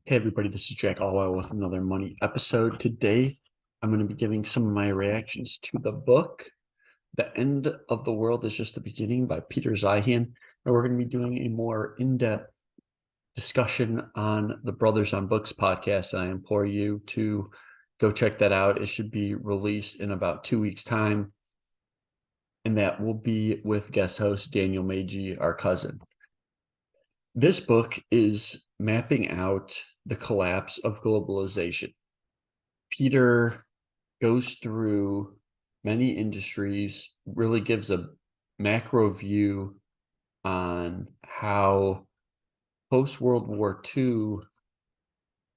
Hey everybody, this is Jack Allwell with another money episode. Today, I'm going to be giving some of my reactions to the book, The End of the World is Just the Beginning by Peter Zeihan. And we're going to be doing a more in-depth discussion on the Brothers on Books podcast. And I implore you to go check that out. It should be released in about 2 weeks' time. And that will be with guest host Daniel Meiji, our cousin. This book is mapping out the collapse of globalization. Peter goes through many industries, really gives a macro view on how post World War II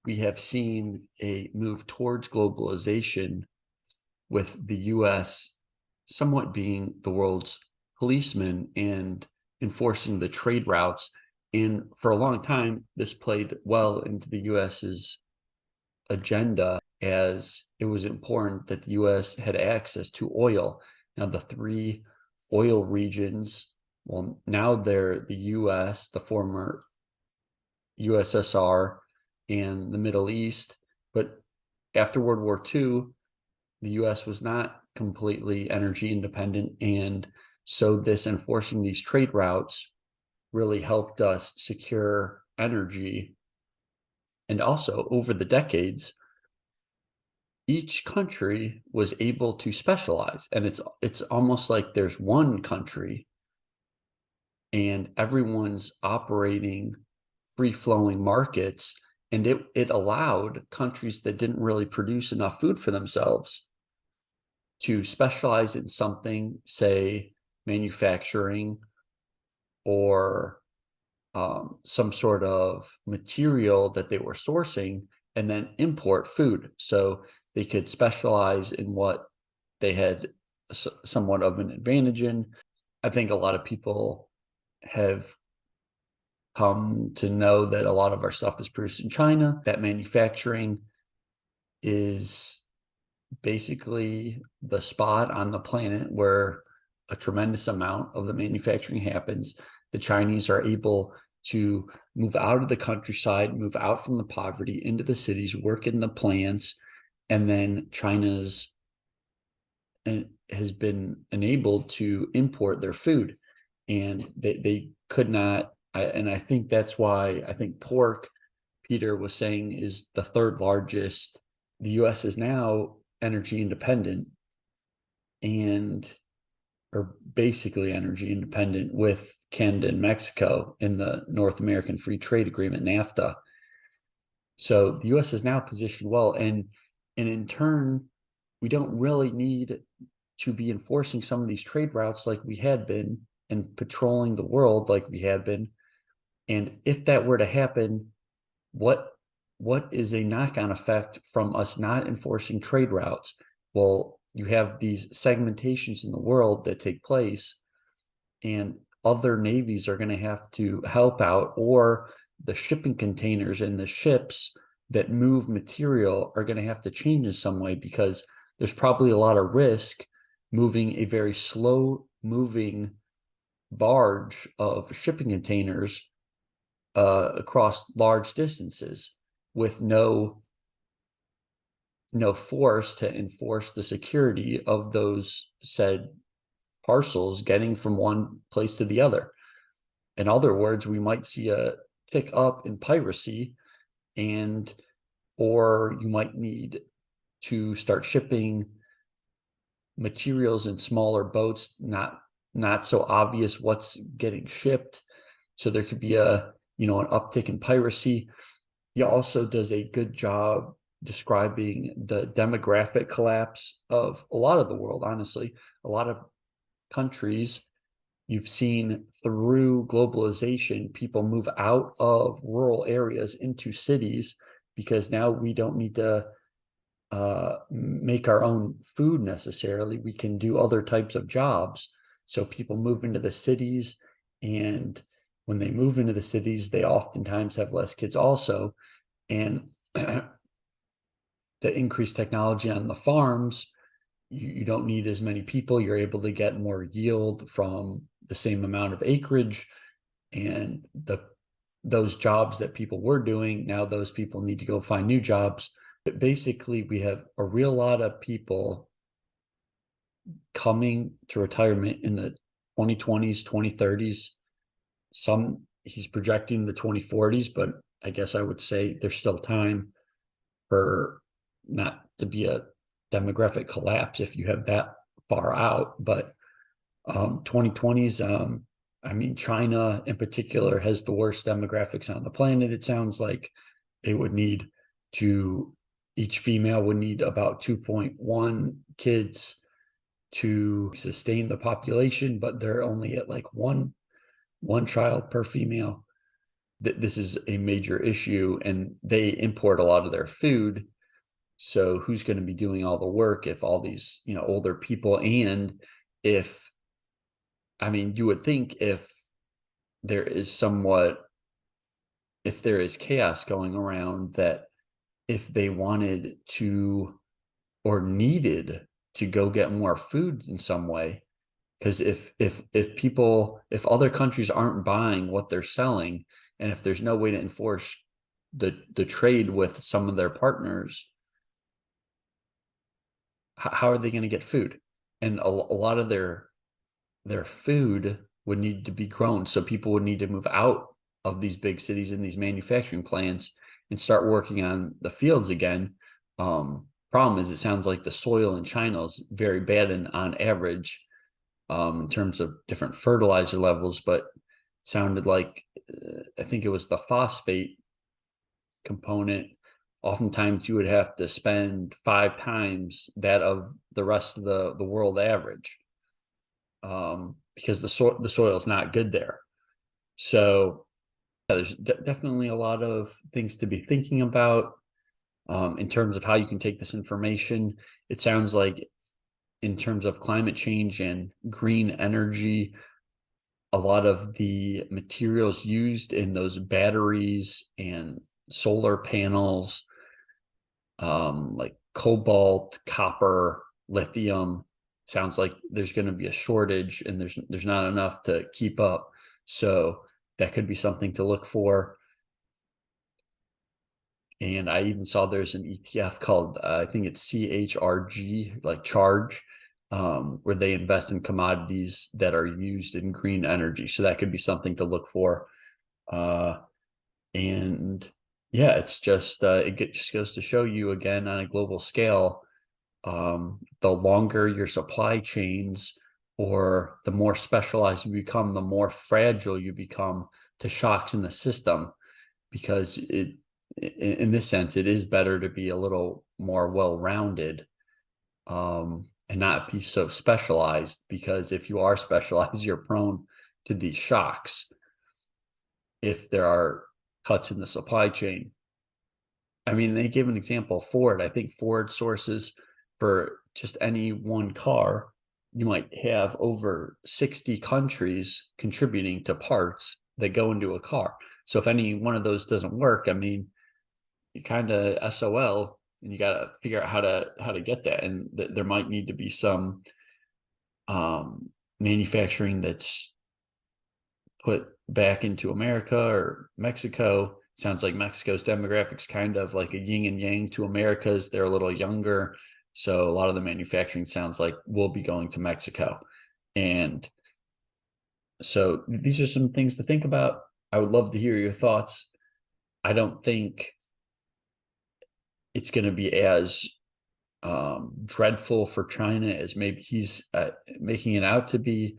we have seen a move towards globalization, with the US somewhat being the world's policeman and enforcing the trade routes. And for a long time, this played well into the US's agenda, as it was important that the US had access to oil. Now, the three oil regions, well, now they're the US, the former USSR, and the Middle East. But after World War II, the US was not completely energy independent. And so this enforcing these trade routes really helped us secure energy. And also over the decades, each country was able to specialize, and it's almost like there's one country and everyone's operating free-flowing markets, and it allowed countries that didn't really produce enough food for themselves to specialize in something, say manufacturing or some sort of material that they were sourcing, and then import food. So they could specialize in what they had somewhat of an advantage in. I think a lot of people have come to know that a lot of our stuff is produced in China, that manufacturing is basically the spot on the planet where a tremendous amount of the manufacturing happens. The Chinese are able to move out of the countryside, move out from the poverty into the cities, work in the plants, and then China's has been enabled to import their food, and they could not. And I think that's why I think pork, Peter was saying, is the third largest. The U.S. is now energy independent, and or basically energy independent, with Canada and Mexico in the North American Free Trade Agreement, NAFTA. So the U.S. is now positioned well, and in turn, we don't really need to be enforcing some of these trade routes like we had been, and patrolling the world like we had been. And if that were to happen, what is a knock-on effect from us not enforcing trade routes? Well, you have these segmentations in the world that take place, and other navies are going to have to help out, or the shipping containers and the ships that move material are going to have to change in some way, because there's probably a lot of risk moving a very slow moving barge of shipping containers across large distances with no force to enforce the security of those said parcels getting from one place to the other. In other words, we might see a tick up in piracy, and or you might need to start shipping materials in smaller boats, not so obvious what's getting shipped. So there could be an uptick in piracy. He also does a good job describing the demographic collapse of a lot of the world. Honestly, a lot of countries, you've seen through globalization, people move out of rural areas into cities, because now we don't need to make our own food necessarily. We can do other types of jobs. So people move into the cities, and when they move into the cities, they oftentimes have less kids also. And the increased technology on the farms, you don't need as many people. You're able to get more yield from the same amount of acreage, and the those jobs that people were doing, now those people need to go find new jobs. But basically, we have a real lot of people coming to retirement in the 2020s, 2030s. Some he's projecting the 2040s, but I guess I would say there's still time for not to be a demographic collapse if you have that far out. But 2020s, I mean, China in particular has the worst demographics on the planet. It sounds like they would need to, each female would need about 2.1 kids to sustain the population, but they're only at like one child per female. This is a major issue, and they import a lot of their food. So who's going to be doing all the work if all these, older people, and if, I mean, you would think if there is chaos going around, that if they wanted to or needed to go get more food in some way, because if other countries aren't buying what they're selling, and if there's no way to enforce the trade with some of their partners, how are they going to get food? And a lot of their food would need to be grown, so people would need to move out of these big cities and these manufacturing plants and start working on the fields again. Problem is, it sounds like the soil in China is very bad, and on average, in terms of different fertilizer levels, but it sounded like I think it was the phosphate component. Oftentimes you would have to spend 5 times that of the rest of the world average, because the soil is not good there. So there's definitely a lot of things to be thinking about in terms of how you can take this information. It sounds like in terms of climate change and green energy, a lot of the materials used in those batteries and solar panels, like cobalt, copper, lithium, sounds like there's going to be a shortage, and there's not enough to keep up. So that could be something to look for. And I even saw there's an ETF called, I think it's CHRG, like charge, where they invest in commodities that are used in green energy. So that could be something to look for. And yeah, it's just, it just goes to show you again on a global scale, the longer your supply chains, or the more specialized you become, the more fragile you become to shocks in the system, because in this sense, it is better to be a little more well-rounded, and not be so specialized, because if you are specialized, you're prone to these shocks if there are cuts in the supply chain. I mean, they give an example, Ford. I think Ford sources for just any one car, you might have over 60 countries contributing to parts that go into a car. So if any one of those doesn't work, I mean, you kind of SOL, and you got to figure out how to get that. And there might need to be some manufacturing that's put back into America or Mexico. Sounds like Mexico's demographics kind of like a yin and yang to America's. They're a little younger, so a lot of the manufacturing sounds like will be going to Mexico. And so these are some things to think about. I would love to hear your thoughts. I don't think it's going to be as dreadful for China as maybe he's making it out to be.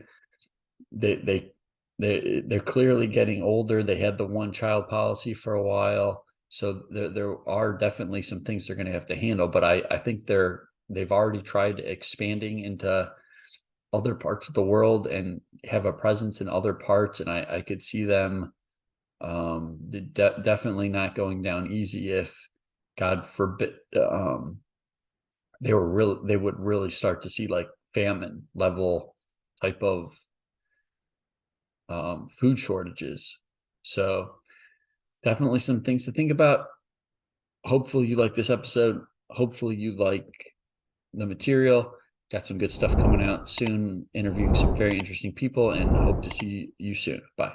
They're clearly getting older. They had the one child policy for a while, so there are definitely some things they're going to have to handle. But I think they've already tried expanding into other parts of the world and have a presence in other parts, and I could see them definitely not going down easy if, God forbid, they would really start to see like famine level type of food shortages. So definitely some things to think about. Hopefully you like this episode. Hopefully you like the material. Got some good stuff coming out soon, interviewing some very interesting people, and hope to see you soon. Bye.